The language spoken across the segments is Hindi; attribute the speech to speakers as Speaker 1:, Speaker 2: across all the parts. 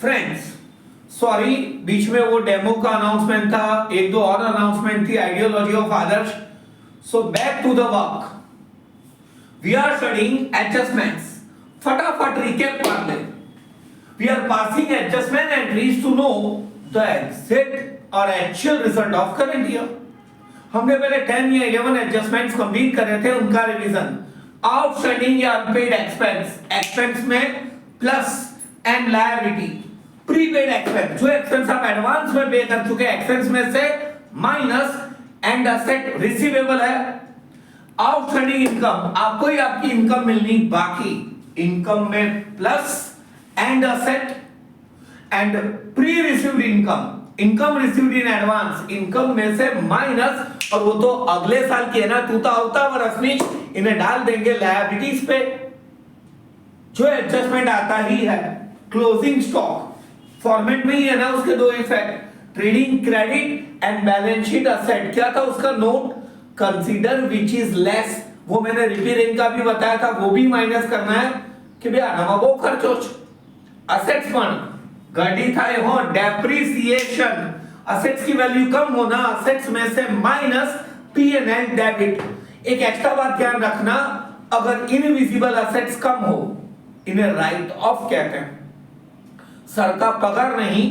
Speaker 1: फ्रेंड्स सॉरी, बीच में वो डेमो का अनाउंसमेंट था, एक दो और अनाउंसमेंट थी, आइडियोलॉजी ऑफ आदर्श। So back to the work, we are studying adjustments. फटाफट रिकैप कर ले। We are passing adjustment entries to know the exact और actual result of current year. हमने पहले 10 या 11 एडजस्टमेंट्स कंप्लीट करे थे, उनका रिवीजन। आउटस्टैंडिंग या अनपेड एक्सपेंस, एक्सपेंस में plus and liability, prepaid expense, जो एक्सपेंस आप एडवांस में पे कर चुके एक्सपेंस में से माइनस एंड असेट रिसीवेबल है। आउटस्टैंडिंग इनकम, आपको ही आपकी इनकम मिलनी बाकी, इनकम में plus and asset and pre received income, income received in advance, income में से माइनस, और वो तो अगले साल की है ना, तू तो आवता वर्ष में इन्हें डाल देंगे लायबिलिटीज पे। जो एडजस्टमेंट आता ही है क्लोजिंग स्टॉक फॉर्मेट में ही है ना, उसके दो effect, trading credit and balance sheet asset. क्या था उसका note? Consider which is less, वो मैंने रिपेयरिंग का भी बताया था, वो भी माइनस करना है कि भैया नवा खर्चोच। असेट्स फंड गाड़ी था हो डेप्रिसिएशन, असेट्स की वैल्यू कम होना, असेट्स में से माइनस P&L डेबिट। एक एक्स्ट्रा बात ध्यान रखना, अगर इनविजिबल असेट्स कम हो इन्हें राइट ऑफ कहते हैं। सर का पगार नहीं,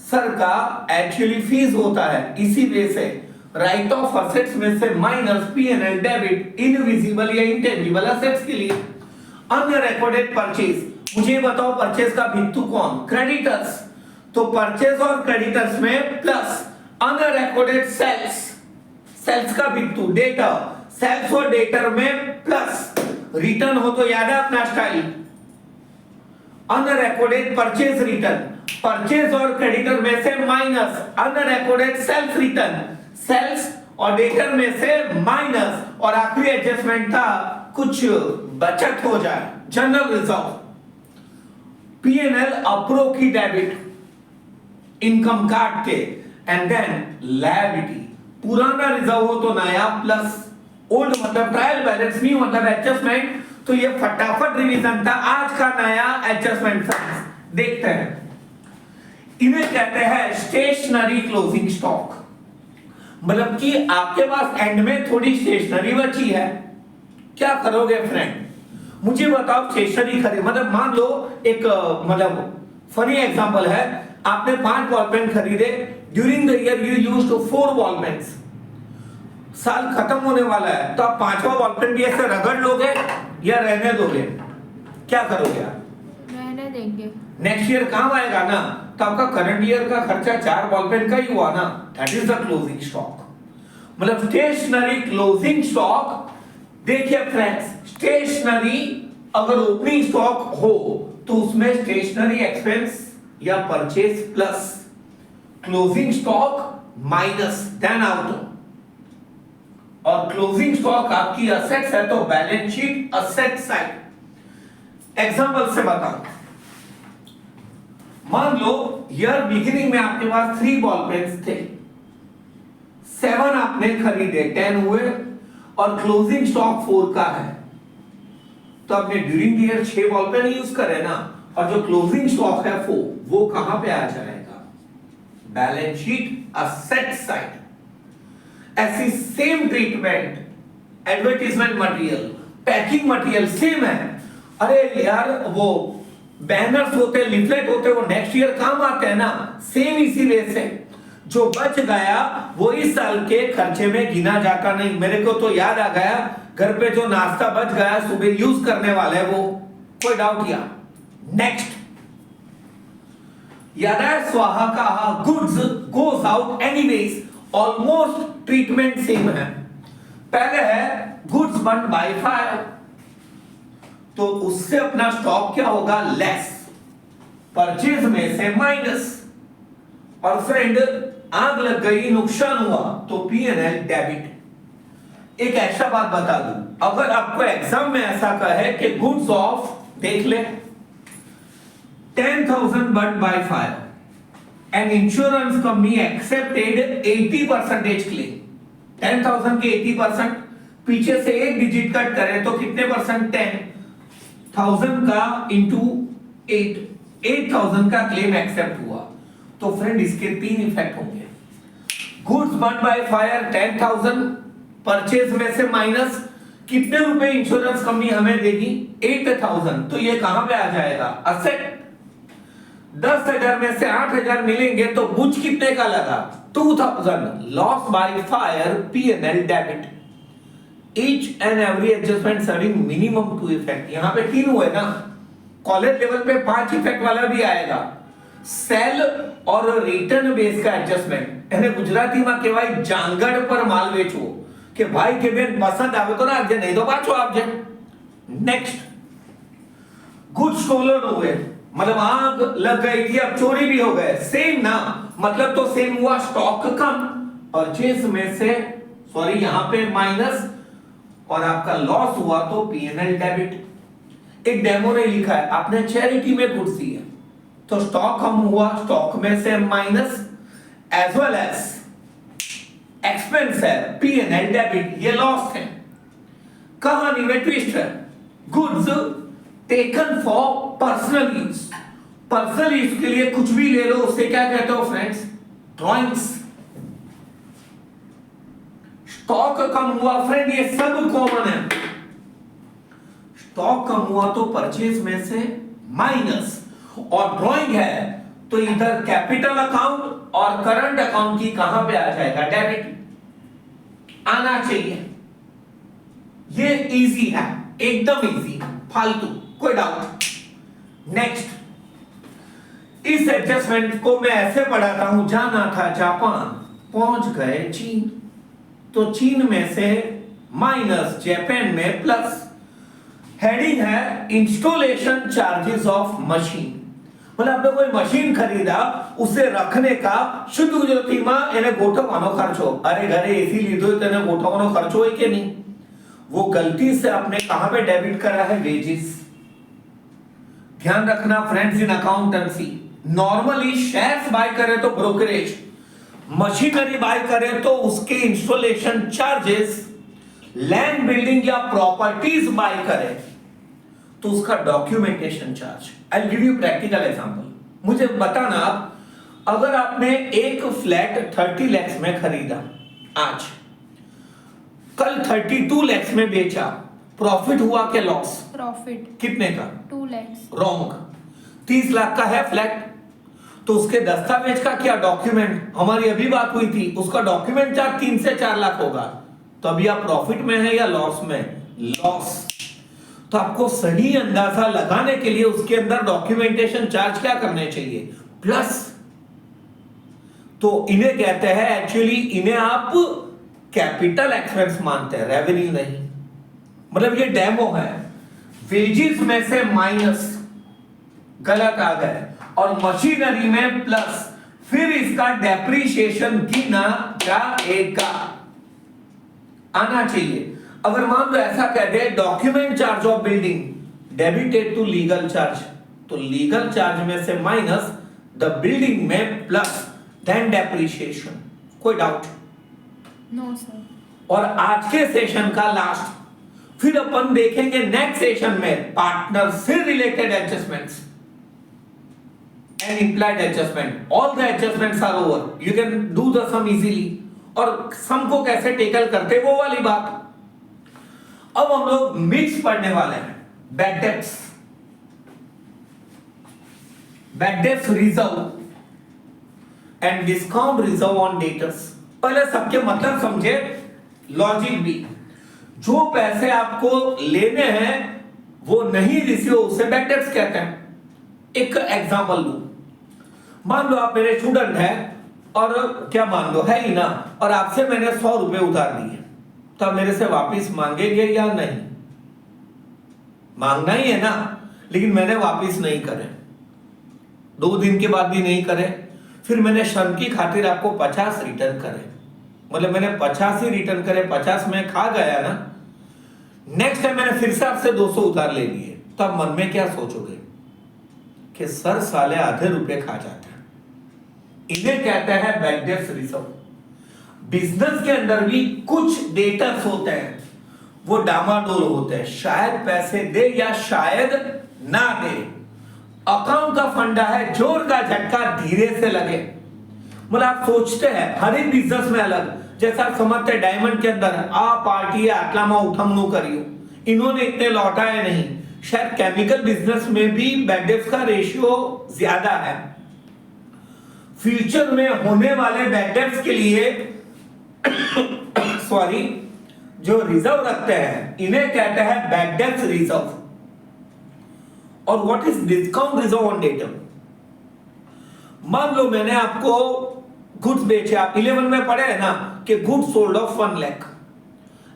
Speaker 1: सर का एक्चुअली फीस होता है, इसी वजह से राइट ऑफ असेट्स में से माइनस P&L डेबिट इनविजिबल या इंटेंजिबल असेट्स के लिए। अनरिकॉर्डेड परचेज, मुझे बताओ परचेज का भित्तु कौन? क्रेडिटर्स। तो परचेज और क्रेडिटर्स में प्लस अनरिकॉर्डेड सेल्स, सेल्स का भित्तु डेटा, सेल्स और डेटर में प्लस, रिटर्न हो तो याद है अपना style, unrecorded purchase return, purchase और क्रेडिटर में से minus unrecorded sales return, sales और डेटर में से माइनस, और आखिरी एडजस्टमेंट था कुछ बचत हो जाए, जनरल रिजर्व। P&L अप्रो की डेबिट, इनकम काट के, एंड देन लायबिलिटी, पुराना रिजर्व हो तो नया प्लस, ओल्ड मतलब ट्रायल बैलेंस, न्यू मतलब एडजस्टमेंट। तो ये फटाफट रिवीजन था, आज का नया एडजस्टमेंट देखते हैं। इन्हें कहते हैं स्टेशनरी क्लोजिंग स्टॉक, मतलब कि आपके पास एंड में थोड़ी स्टेशनरी बची है, क्या करोगे फ्रेंड? मुझे बताओ स्टेशनरी खरीद, मतलब मान लो एक मतलब फनी एग्जांपल है, आपने 5 बॉल पेन खरीदे, during the year you used 4 ball pens, साल खत्म होने वाला है तो आप 5वां बॉल पेन भी ऐसे रगड़ लोगे या रहने दोगे? क्या करोगे आप?
Speaker 2: रहने देंगे।
Speaker 1: नेक्स्ट ईयर काम आएगा ना, तो आपका करंट ईयर का खर्चा 4 बॉल पेन का ही हुआ ना, that is the closing stock. मतलब स्टेशनरी क्लोजिंग स्टॉक। देखिए फ्रेंड्स, स्टेशनरी अगर ओपनिंग स्टॉक हो तो उसमें स्टेशनरी एक्सपेंस या purchase plus, closing stock minus, then out. और क्लोजिंग स्टॉक आपकी असेट्स है तो balance sheet asset side. Example से बताओ, मान लो ईयर बिगिनिंग में आपके पास 3 बॉल पेन्स थे, 7 आपने खरीदे, 10 हुए, और क्लोजिंग स्टॉक 4 का है, तो आपने during year 6 ball pen use करे ना, और जो क्लोजिंग स्टॉक है 4, वो कहां पे आ जाएगा? Balance sheet asset side. ऐसी same treatment advertisement material, packing material same है। अरे यार वो बैनर्स होते, लिफलेट होते, वो नेक्स्ट ईयर काम आते हैं ना, सेम इसी वे से जो बच गया वो इस साल के खर्चे में गिना जाता नहीं। मेरे को तो याद आ गया, घर पे जो नाश्ता बच गया सुबह यूज करने वाले, वो कोई डाउट किया? नेक्स्ट, याद है स्वाहा का goods goes out anyways, almost treatment same है। पहले है गुड्स बर्न बाय फायर, तो उससे अपना स्टॉक क्या होगा? लेस, परचेज में से माइनस, और फ्रेंड आग लग गई, नुकसान हुआ, तो P&L डेबिट। एक एक्स्ट्रा बात बता दूं, अगर आपको एग्जाम में ऐसा कहे कि गुड्स ऑफ, देख ले, 10,000 burn by fire, and insurance company accepted 80% claim, 10,000 के 80%, पीछे से एक डिजिट कट करें तो कितने परसेंट? 10,000 का इंटू 8, 8,000 का क्लेम एक्सेप्ट हुआ, तो फ्रेंड इसके 3 इफेक्ट होंगे। Goods burn by fire 10,000, purchase में से माइनस कितने रुपए इंश्योरेंस कंपनी हमें देगी? 8,000, तो ये कहां पे आ जाएगा? असेट। 10,000 में से 8,000 मिलेंगे तो बुझ कितने का लगा? 2,000। Loss by fire P&L debit. Each and every adjustment serving minimum 2 effect. यहां पे 3 हुए ना, कॉलेज लेवल पे 5 इफेक्ट वाला भी आएगा। सेल और रिटर्न बेस का एडजस्टमेंट, એને ગુજરાતીમાં કહેવાય જાંગડ પર માલ વેચવો, કે ભાઈ કે બેન પસંદ આવે તો રાખજે, નહીં તો પાછો આપજે। नेक्स्ट, गुड्स स्टोलन हुए, मतलब आग लग गई थी, अब चोरी भी हो गए, सेम ना, मतलब तो सेम हुआ, स्टॉक कम, परचेज में से सॉरी यहां पे माइनस, और आपका लॉस हुआ तो P&L डेबिट। एक डेमो ने लिखा है, आपने चैरिटी में गुड्स दिए तो स्टॉक कम हुआ, स्टॉक में से minus, as well as expense है P&L डेबिट, ये लॉस है। कहानी में ट्विस्ट है, goods taken for personal use, personal use के लिए कुछ भी ले लो, उसे क्या कहते हो फ्रेंड्स? ड्रॉइंग्स। स्टॉक कम हुआ फ्रेंड, ये सब कॉमन है। स्टॉक कम हुआ तो परचेज में से माइनस, और ड्रॉइंग है तो इधर कैपिटल अकाउंट और करंट अकाउंट की कहां पे आ जाएगा? डेबिट आना चाहिए। ये इजी है, एकदम इजी, फालतू, कोई डाउट? नेक्स्ट, इस एडजस्टमेंट को मैं ऐसे पढ़ाता हूं, जाना था जापान, पहुंच गए चीन, तो चीन में से माइनस, जापान में प्लस। हेडिंग है इंस्टॉलेशन चार्जेस ऑफ मशीन, मतलब आपने कोई मशीन खरीदा, उसे रखने का शुद्ध गुजराती में એને ગોઠવવાનો ખર્ચો। अरे घरे एसी લીધો તો એને ગોઠવવાનો ખર્ચો હોય કે नहीं? वो गलती से आपने कहां पे डेबिट करा है? वेजेस। ध्यान रखना friends in accountancy, normally shares buy करे तो ब्रोकरेज, मशीनरी बाय करे तो उसके इंस्टॉलेशन चार्जेस, लैंड बिल्डिंग या प्रॉपर्टीज बाय करे तो उसका documentation charge. I will give you practical example. मुझे बताना आप, अगर आपने एक फ्लैट 30 लाख में खरीदा, आज कल 32 लाख में बेचा, प्रॉफिट हुआ क्या लॉस?
Speaker 2: प्रॉफिट।
Speaker 1: कितने का?
Speaker 2: 2 लाख।
Speaker 1: रॉन्ग। 30 लाख का है फ्लैट, तो उसके दस्तावेज का क्या? डॉक्यूमेंट। हमारी अभी बात हुई थी, उसका डॉक्यूमेंट चार्ज 3 से 4 लाख होगा, तो अभी आप प्रॉफिट में है या लॉस में? लॉस। तो आपको सही अंदाजा लगाने के लिए उसके अंदर डॉक्यूमेंटेशन चार्ज क्या करने चाहिए? प्लस। तो इन्हें कहते हैं, एक्चुअली इन्हें आप कैपिटल एक्सपेंस मानते हैं, रेवेन्यू नहीं। मतलब ये डेमो है, वेजेस में से माइनस, गलत आ गए, और मशीनरी में प्लस, फिर इसका डेप्रिसिएशन गिना जाएगा, आना चाहिए। अगर मान लो ऐसा कह दे, document charge of building debited to legal charge, तो लीगल चार्ज में से माइनस, द बिल्डिंग में प्लस, देन डेप्रिसिएशन। कोई डाउट?
Speaker 2: No sir.
Speaker 1: और आज के सेशन का लास्ट, फिर अपन देखेंगे नेक्स्ट सेशन में पार्टनर से related adjustments and implied adjustment. All the adjustments are over, you can do the sum easily, और सम को कैसे टेकल करते वो वाली बात। अब हम लोग मिक्स पढ़ने वाले हैं, bad debts, bad debts reserve and discount reserve on debtors. पहले सबके मतलब समझे, लॉजिक भी। जो पैसे आपको लेने हैं वो नहीं रिसीव, उसे बैड डेब्ट्स कहते हैं। एक एग्जांपल लूं, मान लो आप मेरे स्टूडेंट हैं, और क्या मान लो है ही ना, और आपसे मैंने 100 रुपए उधार लिए, तो आप मेरे से वापस मांगेंगे या नहीं? मांगना ही है ना, लेकिन मैंने वापस नहीं करे, 2 दिन के बाद भी नहीं करे, फिर मैंने शर्म की खातिर आपको 50 रिटर्न करे, मतलब मैंने 50 ही रिटर्न करे, 50 में खा गया ना। नेक्स्ट टाइम मैंने फिर से आपसे 200 उधार ले लिए, तो आप मन में क्या सोचोगे कि सर साले आधे रुपए खा जाते हैं। इन्हें कहते हैं बैड डेब्ट्स रिजर्व। बिजनेस के अंदर भी कुछ डेटर्स होते हैं, वो डामाडोल होते हैं, शायद पैसे दे या शायद ना दे। अकाउंट का फंडा है, जोर का झटका धीरे से लगे। मतलब आप सोचते हैं हर एक बिजनेस में अलग, जैसा आप समझते हैं डायमंड के अंदर आ पार्टी आटलामा उठमनो करियो, इन्होंने इतने लौटाए नहीं। शायद केमिकल बिजनेस में भी बैड डेब्ट्स का रेशियो ज्यादा है। फ्यूचर में होने वाले बैड डेब्ट्स के लिए सॉरी जो रिजर्व रखते हैं इन्हें कहते हैं बैड डेब्ट्स रिजर्व। और what is discount reserve on datum? मान लो मैंने आपको गुड्स बेचे, आप 11 में पढ़े हैं ना कि goods sold off 1 lakh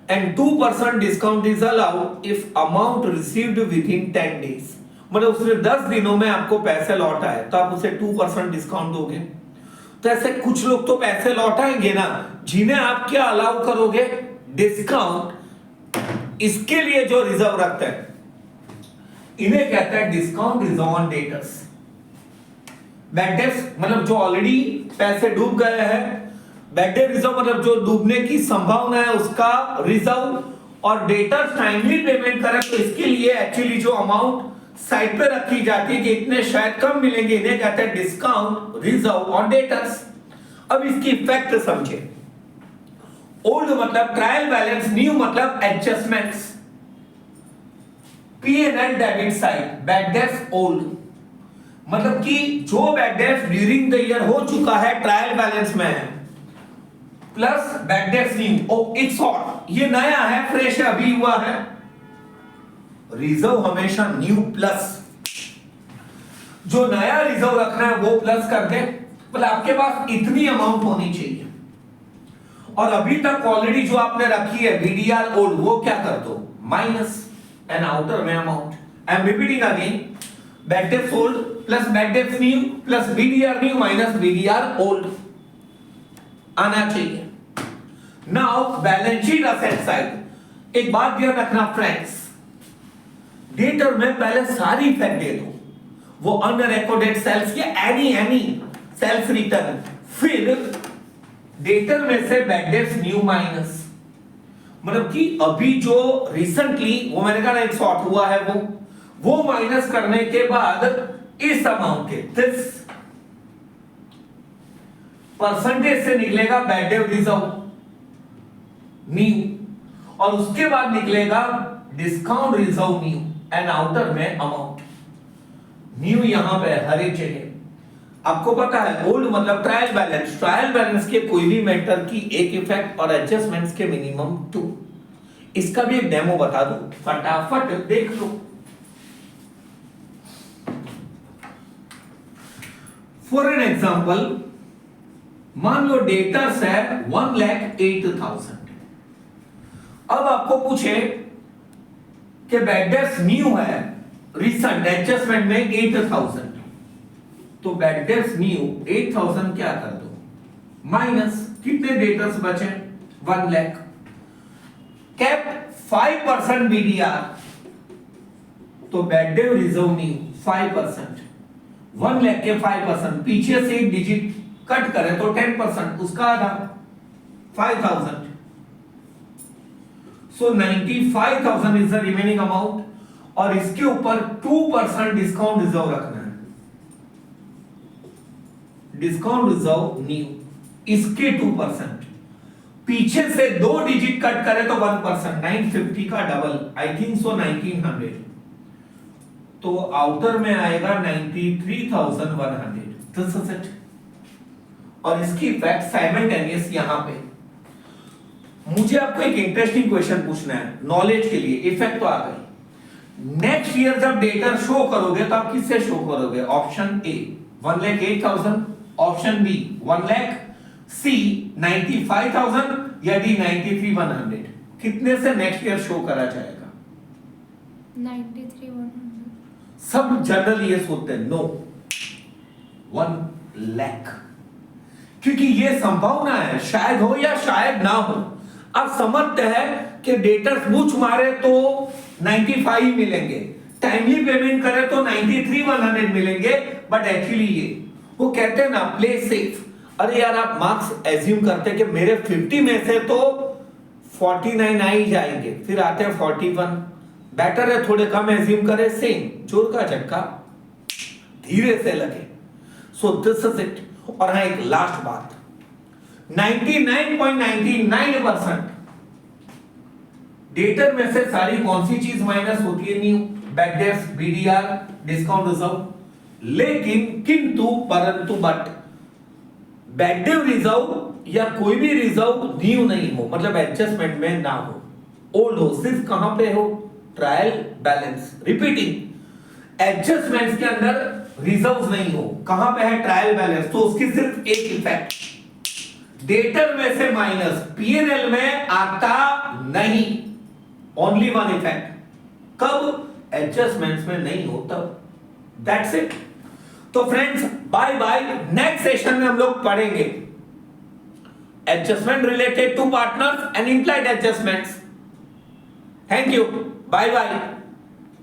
Speaker 1: and 2% discount is allowed if amount received with in 10 days. मतलब उसने 10 दिनों में आपको पैसे लौटाए तो आप उसे 2% डिस्काउंट दोगे। तो ऐसे कुछ लोग तो पैसे लौटाएंगे ना, जिन्हें आप क्या अलाउ करोगे? डिस्काउंट। इसके लिए जो रिजर्व रखते हैं इन्हें कहते हैं discount reserve on debtors. Bad debts मतलब जो ऑलरेडी पैसे डूब गए हैं, बैड डेट रिजर्व मतलब जो डूबने की संभावना है उसका रिजर्व, और डेटर्स टाइमली पेमेंट करें तो इसके लिए एक्चुअली जो अमाउंट साइड पे रखी जाती है कि इतने शायद कम मिलेंगे, इन्हें कहते हैं डिस्काउंट रिजर्व ऑन डेटर्स। अब इसकी इफेक्ट समझे। ओल्ड मतलब ट्रायल बैलेंस, न्यू मतलब adjustments. P&L debit side, bad debts old मतलब कि जो bad debts during the year हो चुका है ट्रायल बैलेंस में है, plus bad debts new. Oh it's hot, ये नया है, फ्रेश है, अभी हुआ है। रिजर्व हमेशा न्यू प्लस, जो नया रिजर्व रखना है वो प्लस कर दे। मतलब आपके पास इतनी अमाउंट होनी चाहिए, और अभी तक ऑलरेडी जो आपने रखी है बीडीआर ओल्ड वो क्या कर दो? माइनस एन आउटर में amount. I am repeating again, bad debts old plus bad debts new plus BDR new minus BDR old आना चाहिए। Now balance sheet asset side. एक बात ध्यान रखना फ्रेंड्स, डेटर में पहले सारी इफेक्ट दे दो, वो अनरिकॉर्डेड सेल्स या एनी सेल्स रिटर्न, फिर डेटर में से बैड डेब्ट्स न्यू माइनस। मतलब कि अभी जो रिसेंटली वो मैंने कहा ना एक शॉर्ट हुआ है वो माइनस करने के बाद इस अमाउंट के 30% से निकलेगा बैड डेब्ट रिजर्व न्यू, और उसके बाद निकलेगा discount reserve new and outer में अमाउंट न्यू। यहां पे हर एक जगह आपको पता है ओल्ड मतलब ट्रायल बैलेंस, ट्रायल बैलेंस के कोई भी मैटर की एक इफेक्ट और एडजस्टमेंट्स के मिनिमम 2। इसका भी एक डेमो बता दो, फटाफट देख लो। फॉर एन एग्जांपल, मान लो डेटर्स है 1,08,000। अब आपको पूछे कि बैड डेब्ट्स न्यू है रिसेंट एडजस्टमेंट में 8,000, तो बैड डेब्ट्स न्यू 8,000 क्या कर दो? माइनस कितने डेटर्स बचे? 1 लाख। कैप 5% बीडीआर, तो बैड डेब्ट रिजर्व न्यू 5%, 1 लाख के 5%, पीछे से एक डिजिट कट करें तो 10%, उसका आधा 5,000। सो 95,000 इज द रिमेनिंग अमाउंट, और इसके ऊपर 2% डिस्काउंट रिजर्व रखना है। डिस्काउंट रिजर्व न्यू, इसके 2%, पीछे से 2 डिजिट कट करें तो 1%, 950 का डबल, आई थिंक सो 1900, तो आउटर में आएगा 93,100। This is it. और इसकी इफेक्ट साइमल्टेनियस यहां पे। मुझे आपको एक इंटरेस्टिंग क्वेश्चन पूछना है नॉलेज के लिए। इफेक्ट तो आ गई, नेक्स्ट ईयर जब डेटा शो करोगे तो आप किससे शो करोगे? Option A 1,08,000, option B 1 lakh, C 95,000 या डी 93,100। कितने से नेक्स्ट ईयर शो करा जाएगा?
Speaker 2: 93,100।
Speaker 1: सब जनरल ये सोचते हैं नो 1 लाख, क्योंकि ये संभावना है शायद हो या शायद ना हो। अब समझते हैं कि डेटर्स बुच मारे तो 95 मिलेंगे, टाइमली पेमेंट करे तो 93,100 मिलेंगे, बट एक्चुअली ये वो कहते हैं ना प्ले सेफ। अरे यार आप मार्क्स एज्यूम करते हैं कि मेरे 50 में से तो 49 आ ही जाएंगे, फिर आते हैं 41। बेटर है थोड़े कम एज्यूम करे, सेम जोर का झटका धीरे से लगे। So this is it. और हाँ, एक लास्ट बात, 99.99% डेटर में से सारी कौन सी चीज माइनस होती है? New, bad debts, BDR, discount reserve. लेकिन किंतु परंतु बट बैड डेट रिजर्व या कोई भी रिजर्व न्यू नहीं हो, मतलब एडजस्टमेंट में ना हो, ओल्ड हो, सिर्फ कहां पे हो? Trial balance. रिपीटिंग, एडजस्टमेंट्स के अंदर रिजर्व्स नहीं हो, कहां पे है? Trial balance. तो उसकी सिर्फ एक इफेक्ट, डेटर में से माइनस, पीएनएल में आता नहीं, ओनली वन इफेक्ट। कब? एडजस्टमेंट्स में नहीं हो तब। That's it. तो friends, bye bye. Next session में हम लोग पढ़ेंगे adjustment related to partners and implied adjustments. Thank you, bye bye.